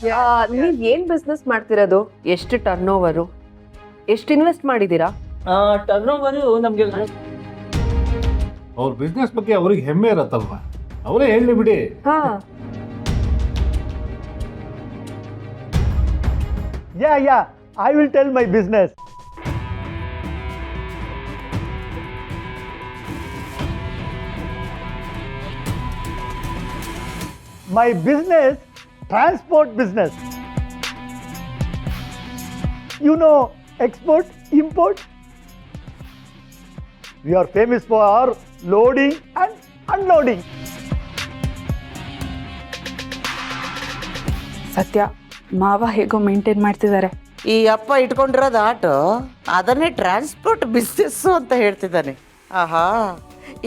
ನೀವ್ ಏನ್ ಬಿಸ್ನೆಸ್ ಮಾಡ್ತಿರೋದು? ಎಷ್ಟು ಟರ್ನ್ ಓವರು, ಎಷ್ಟು ಇನ್ವೆಸ್ಟ್ ಮಾಡಿದೀರಾ? ಟರ್ನ್ ಓವರ್ ನಮ್ಗೆ ಅವ್ರ ಬಿಸ್ನೆಸ್ ಬಗ್ಗೆ ಅವ್ರಿಗೆ ಹೆಮ್ಮೆ ಇರತ್ತಲ್ವಾ, ಅವರೇ ಹೇಳಿ ಬಿಡಿ. ಹಾ, Yeah, I will tell my business. My business, transport business. You know, export, import. We are famous for our loading and unloading. ಸತ್ಯ ಮಾವ ಹೇಗೋ ಮೇಂಟೈನ್ ಮಾಡ್ತಿದ್ದಾರೆ. ಈ ಅಪ್ಪ ಇಟ್ಕೊಂಡಿರೋದು ಆಟೋ ಅದನ್ನೇ ಟ್ರಾನ್ಸ್ಪೋರ್ಟ್ ಬಿಸ್ನೆಸ್ಸು ಅಂತ ಹೇಳ್ತಿದ್ದಾನೆ. ಆಹಾ,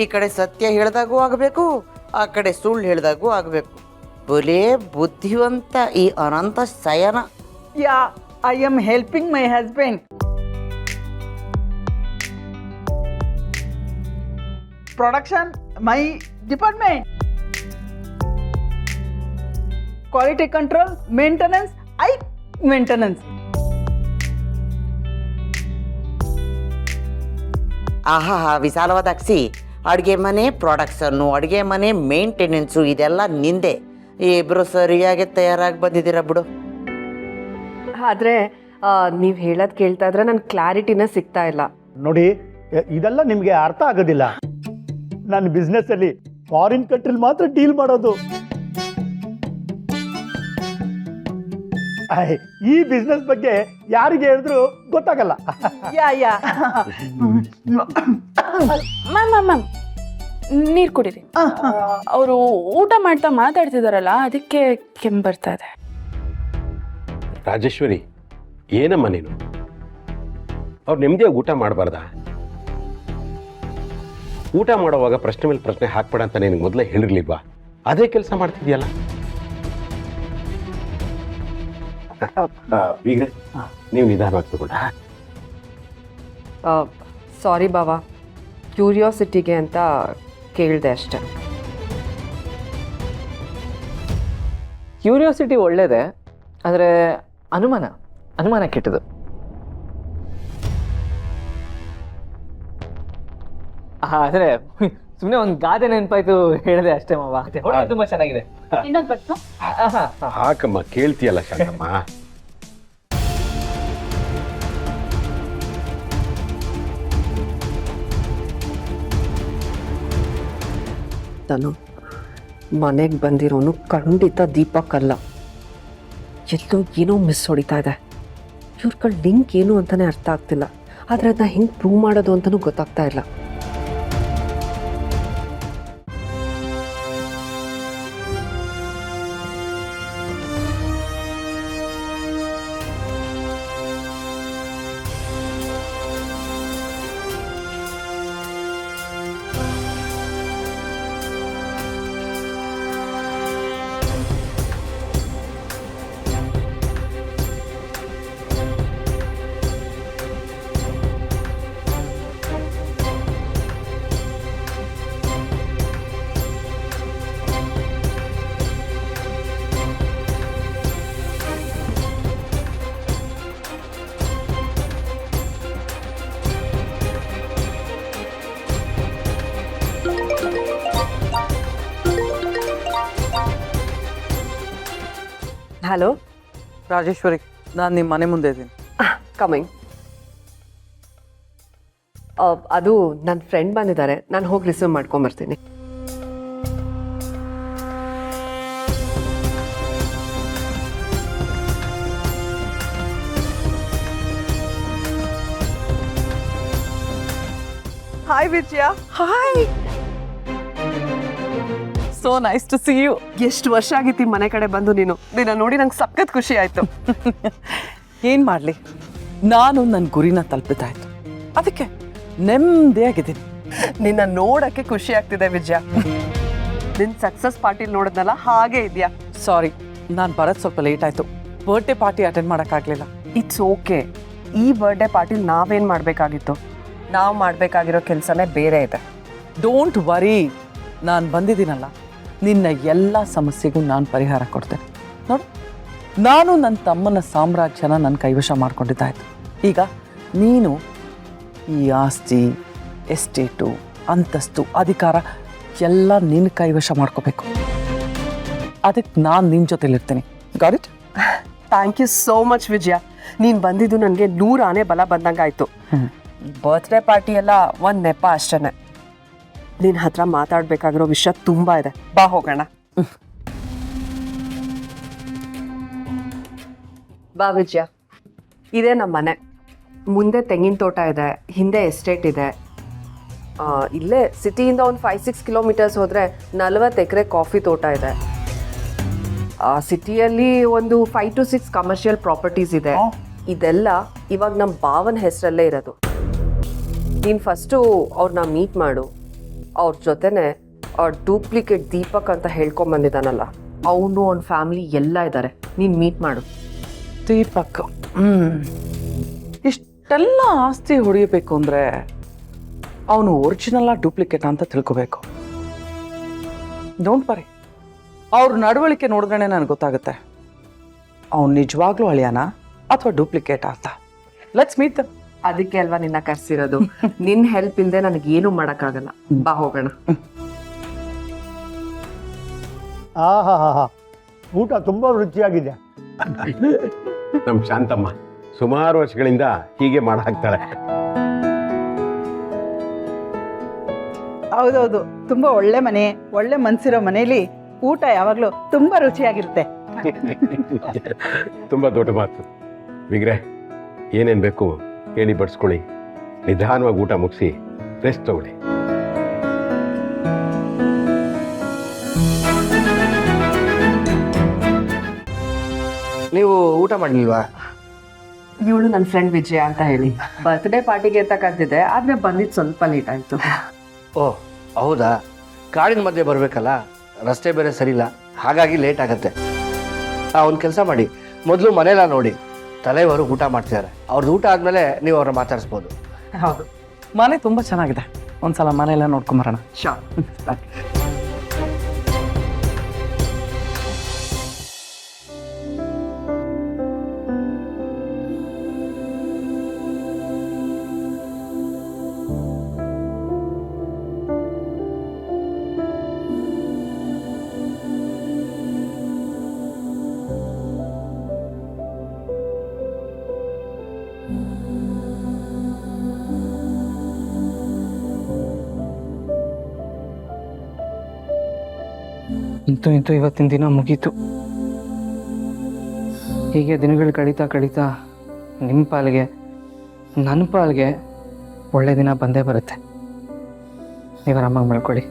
ಈ ಕಡೆ ಸತ್ಯ ಹೇಳ್ದಾಗೂ ಆಗಬೇಕು, ಆ ಕಡೆ ಸುಳ್ಳು ಹೇಳ್ದಾಗೂ ಆಗಬೇಕು. ಬೊಲೇ ಬುದ್ಧಿವಂತ ಈ ಅನಂತ ಶಯನ. Yeah, I am helping my husband. Production, my department. Quality control, maintenance, maintenance. ಆಹಾ, ವಿಶಾಲವಾದ ಅಕ್ಸಿ. ಅಡುಗೆ ಮನೆ ಪ್ರೊಡಕ್ಷನ್ನು, ಅಡುಗೆ ಮನೆ ಮೇಂಟೆನೆನ್ಸು, ಇದೆಲ್ಲ ನಿಂದೆ. ಇಬ್ರು ಸರಿಯಾಗಿ ತಯಾರಾಗಿ ಬಂದಿದ್ದೀರಾ ಬಿಡು. ಆದ್ರೆ ನೀವ್ ಹೇಳೋದ್ ಕೇಳ್ತಾ ಇದ್ರೆ ನನ್ ಕ್ಲಾರಿಟಿನ ಸಿಗ್ತಾ ಇಲ್ಲ. ನೋಡಿ, ಇದೆಲ್ಲ ನಿಮಗೆ ಅರ್ಥ ಆಗೋದಿಲ್ಲ. ನನ್ನ ಬಿಸ್ನೆಸ್ ಅಲ್ಲಿ ಫಾರಿನ್ ಕಂಟ್ರಿಲ್ ಮಾತ್ರ ಡೀಲ್ ಮಾಡೋದು. ಈ ಬಿಸ್ನೆಸ್ ಬಗ್ಗೆ ಯಾರಿಗೆ ಹೇಳಿದ್ರು ಗೊತ್ತಾಗಲ್ಲ. Yeah. ಮ್ಯಾಮ್ ನೀರು ಕುಡೀರಿ. ಅವರು ಊಟ ಮಾಡ್ತಾ ಮಾತಾಡ್ತಿದಾರಲ್ಲ, ಅದಕ್ಕೆ ಕೆಮ್ಮು ಬರ್ತಾ ಇದೆ. ರಾಜೇಶ್ವರಿ, ಏನಮ್ಮ ನೀನು? ಅವ್ರು ನೆಮ್ಮದಿಯಾಗಿ ಊಟ ಮಾಡಬಾರ್ದಾ? ಊಟ ಮಾಡುವಾಗ ಪ್ರಶ್ನೆ ಮೇಲೆ ಪ್ರಶ್ನೆ ಹಾಕ್ಬೇಡ ಅಂತ ನಿನಗೆ ಮೊದಲೇ ಹೇಳಿರ್ಲಿಲ್ವಾ? ಅದೇ ಕೆಲಸ ಮಾಡ್ತಿದ್ಯಲ್ಲ. ಈಗ ನೀವು ನಿಧಾನವಾಗಿ ತಗೊಂಡ. ಸಾರಿ ಬಾವಾ, ಕ್ಯೂರಿಯಾಸಿಟಿಗೆ ಅಂತ ಕೇಳಿದೆ ಅಷ್ಟೆ. ಕ್ಯೂರಿಯಾಸಿಟಿ ಒಳ್ಳೇದೆ, ಆದರೆ ಅನುಮಾನ ಕೆಟ್ಟದು. ಆದರೆ ಸುಮ್ಮನೆ ಒಂದು ಗಾದೆ ನೆನಪಾಯ್ತು ಹೇಳಿದೆ ಅಷ್ಟೇ ಮಾವ. ತುಂಬಾ ಚೆನ್ನಾಗಿದೆ. ಹಾಕಮ್ಮ, ಕೇಳ್ತೀಯಲ್ಲ ಶಾಂತಮ್ಮ. ನಾನು ಮನೆಗೆ ಬಂದಿರೋನು ಖಂಡಿತ ದೀಪಕ್ ಅಲ್ಲ. ಎಲ್ಲೋ ಏನೋ ಮಿಸ್ ಹೊಡಿತಾ ಇದೆ. ಇವ್ರ ಲಿಂಕ್ ಏನು ಅಂತಾನೆ ಅರ್ಥ ಆಗ್ತಿಲ್ಲ. ಆದರೆ ಅದನ್ನ ಹೆಂಗೆ ಪ್ರೂವ್ ಮಾಡೋದು ಅಂತಲೂ ಗೊತ್ತಾಗ್ತಾ ಇಲ್ಲ. ಹಲೋ ರಾಜೇಶ್ವರಿ, ನಾನು ನಿಮ್ಮ ಮನೆ ಮುಂದೆ ಇದ್ದೀನಿ. ಕಮಿಂಗ್. ಅದು ನನ್ನ ಫ್ರೆಂಡ್ ಬಂದಿದ್ದಾರೆ, ನಾನು ಹೋಗಿ ರಿಸೀವ್ ಮಾಡ್ಕೊಂಬರ್ತೀನಿ. Hi Vijaya. Hi, so nice to see you. ಎಷ್ಟು ವರ್ಷ ಆಗಿತ್ತು ಈ ಮನೆ ಕಡೆ ಬಂದು. ನಿನ್ನ ನೋಡಿ ನಂಗೆ ಸಖತ್ ಖುಷಿ ಆಯ್ತು. ಏನು ಮಾಡಲಿ, ನಾನು ನನ್ನ ಗುರಿನ ತಲುಪಿತಾಯ್ತು, ಅದಕ್ಕೆ ನೆಮ್ಮದಿಯಾಗಿದ್ದೀನಿ. ನಿನ್ನ ನೋಡಕ್ಕೆ ಖುಷಿ ಆಗ್ತಿದೆ ವಿಜಯ. ನಿನ್ನ ಸಕ್ಸಸ್ ಪಾರ್ಟಿಲಿ ನೋಡಿದ್ನಲ್ಲ, ಹಾಗೆ ಇದೆಯಾ? ಸಾರಿ, ನಾನು ಬರೋದು ಸ್ವಲ್ಪ ಲೇಟ್ ಆಯಿತು. ಬರ್ಡೇ ಪಾರ್ಟಿ ಅಟೆಂಡ್ ಮಾಡೋಕ್ಕಾಗಲಿಲ್ಲ. It's okay. ಈ ಬರ್ಡೇ ಪಾರ್ಟಿಲಿ ನಾವೇನು ಮಾಡಬೇಕಾಗಿತ್ತು? ನಾವು ಮಾಡಬೇಕಾಗಿರೋ ಕೆಲಸನೇ ಬೇರೆ ಇದೆ. ಡೋಂಟ್ ವರಿ, ನಾನು ಬಂದಿದ್ದೀನಲ್ಲ, ನಿನ್ನ ಎಲ್ಲ ಸಮಸ್ಯೆಗೂ ನಾನು ಪರಿಹಾರ ಕೊಡ್ತೇನೆ. ನೋಡು, ನಾನು ನನ್ನ ತಮ್ಮನ ಸಾಮ್ರಾಜ್ಯನ ನನ್ನ ಕೈವಶ ಮಾಡ್ಕೊಂಡಿದ್ದಾಯ್ತು. ಈಗ ನೀನು ಈ ಆಸ್ತಿ, ಎಸ್ಟೇಟು, ಅಂತಸ್ತು, ಅಧಿಕಾರ ಎಲ್ಲ ನಿನ್ನ ಕೈವಶ ಮಾಡ್ಕೋಬೇಕು. ಅದಕ್ಕೆ ನಾನು ನಿನ್ನ ಜೊತೆಲಿರ್ತೀನಿ. Got it? Thank you so much Vijaya. ನೀನು ಬಂದಿದ್ದು ನನಗೆ 100 ಆನೆ ಬಲ ಬಂದಂಗಾಯ್ತು. ಬರ್ತ್ಡೇ ಪಾರ್ಟಿ ಎಲ್ಲ ಒಂದು ನೆಪ ಅಷ್ಟೇ. ನಿನ್ನ ಹತ್ರ ಮಾತಾಡಬೇಕಾಗಿರೋ ವಿಷಯ ತುಂಬ ಇದೆ. ಬಾ ಹೋಗೋಣ. ಬಾ ವಿಜಯ. ಇದೇ ನಮ್ಮ ಮನೆ. ಮುಂದೆ ತೆಂಗಿನ ತೋಟ ಇದೆ, ಹಿಂದೆ ಎಸ್ಟೇಟ್ ಇದೆ. ಇಲ್ಲೇ ಸಿಟಿಯಿಂದ ಒಂದು 5-6 ಕಿಲೋಮೀಟರ್ಸ್ ಹೋದರೆ 40 ಎಕರೆ ಕಾಫಿ ತೋಟ ಇದೆ. ಸಿಟಿಯಲ್ಲಿ ಒಂದು 5 to 6 ಕಮರ್ಷಿಯಲ್ ಪ್ರಾಪರ್ಟೀಸ್ ಇದೆ. ಇದೆಲ್ಲ ಇವಾಗ ನಮ್ಮ ಭಾವನ ಹೆಸರಲ್ಲೇ ಇರೋದು. ನೀನು ಫಸ್ಟು ಅವ್ರನ್ನ ಮೀಟ್ ಮಾಡು. ಅವ್ರ ಜೊತೆನೆ ಅವ್ರ ಡೂಪ್ಲಿಕೇಟ್ ದೀಪಕ್ ಅಂತ ಹೇಳ್ಕೊಂಬಂದಿದ್ದಾನಲ್ಲ, ಅವನು ಅವ್ನ ಫ್ಯಾಮಿಲಿ ಎಲ್ಲ ಇದ್ದಾರೆ. ನೀನು ಮೀಟ್ ಮಾಡು. ದೀಪಕ್. ಇಷ್ಟೆಲ್ಲ ಆಸ್ತಿ ಹೊಡಿಯಬೇಕು ಅಂದರೆ ಅವನು ಒರಿಜಿನಲ್ಲ ಡೂಪ್ಲಿಕೇಟ್ ಅಂತ ತಿಳ್ಕೋಬೇಕು. ಡೋಂಟ್ ವರಿ, ಅವ್ರ ನಡವಳಿಕೆ ನೋಡಿದ್ರೆ ನನಗೆ ಗೊತ್ತಾಗುತ್ತೆ ಅವ್ನು ನಿಜವಾಗ್ಲೂ ಅಳಿಯಾನ ಅಥವಾ ಡೂಪ್ಲಿಕೇಟ್ ಅಂತ. ಲೆಟ್ಸ್ ಮೀಟ್ ದಮ್. ಅದಕ್ಕೆ ಅಲ್ವಾ ನಿನ್ನ ಕರ್ಸಿರೋದು. ನಿನ್ನ ಹೆಲ್ಪ್ ಇಲ್ಲದೆ ನನಗೇನು ಮಾಡೋಕ್ಕಾಗಲ್ಲ. ಬಾ ಹೋಗೋಣ. ಆಹಾ, ಊಟ ತುಂಬ ರುಚಿಯಾಗಿದೆ. ನಮ್ಮ ಶಾಂತಮ್ಮ ಸುಮಾರು ವರ್ಷಗಳಿಂದ ಹೀಗೆ ಮಾಡಾಕ್ತಾಳೆ. ಹೌದೌದು, ತುಂಬ ಒಳ್ಳೆ ಮನೆ, ಒಳ್ಳೆ ಮನ್ಸಿರೋ ಮನೆಯಲ್ಲಿ ಊಟ ಯಾವಾಗಲೂ ತುಂಬ ರುಚಿಯಾಗಿರುತ್ತೆ. ತುಂಬ ದೊಡ್ಡ ಮಾತು. ವಿಗ್ರಹ ಏನೇನು ಬೇಕು ಹೇಳಿ ಬಡಿಸ್ಕೊಳ್ಳಿ. ನಿಧಾನವಾಗಿ ಊಟ ಮುಗಿಸಿ ರೆಸ್ಟ್ ತಗೊಳ್ಳಿ. ನೀವು ಊಟ ಮಾಡಲಿಲ್ವಾ? ಇವಳು ನನ್ನ ಫ್ರೆಂಡ್ ವಿಜಯ ಅಂತ ಹೇಳಿ ಬರ್ತ್ಡೇ ಪಾರ್ಟಿಗೆ ಅಂತ ಕರೆದಿದ್ದೆ, ಆದರೆ ಬಂದಿದ್ದು ಸ್ವಲ್ಪ ಲೇಟ್ ಆಯಿತು. ಓ ಹೌದಾ? ಕಾಡಿನ ಮಧ್ಯೆ ಬರಬೇಕಲ್ಲ, ರಸ್ತೆ ಬೇರೆ ಸರಿ ಇಲ್ಲ, ಹಾಗಾಗಿ ಲೇಟ್ ಆಗುತ್ತೆ. ಒಂದು ಕೆಲಸ ಮಾಡಿ, ಮೊದಲು ಮನೆಯಲ್ಲ ನೋಡಿ, ತಲೆಯವರು ಊಟ ಮಾಡ್ತಿದ್ದಾರೆ. ಅವ್ರದ್ದು ಊಟ ಆದಮೇಲೆ ನೀವು ಅವ್ರನ್ನ ಮಾತಾಡಿಸ್ಬೋದು. ಹೌದು, ಮನೆ ತುಂಬ ಚೆನ್ನಾಗಿದೆ. ಒಂದ್ಸಲ ಮನೆಯೆಲ್ಲ ನೋಡ್ಕೊಂಬರೋಣ. ಶೋರ್. ಇಂತೂ ಇವತ್ತಿನ ದಿನ ಮುಗೀತು. ಹೀಗೆ ದಿನಗಳು ಕಳೀತಾ ನಿಮ್ಮ ಪಾಲಿಗೆ, ನನ್ನ ಪಾಲಿಗೆ ಒಳ್ಳೆ ದಿನ ಬಂದೇ ಬರುತ್ತೆ. ನೀವು ಆರಾಮಾಗಿ ಮಾಡ್ಕೊಳ್ಳಿ.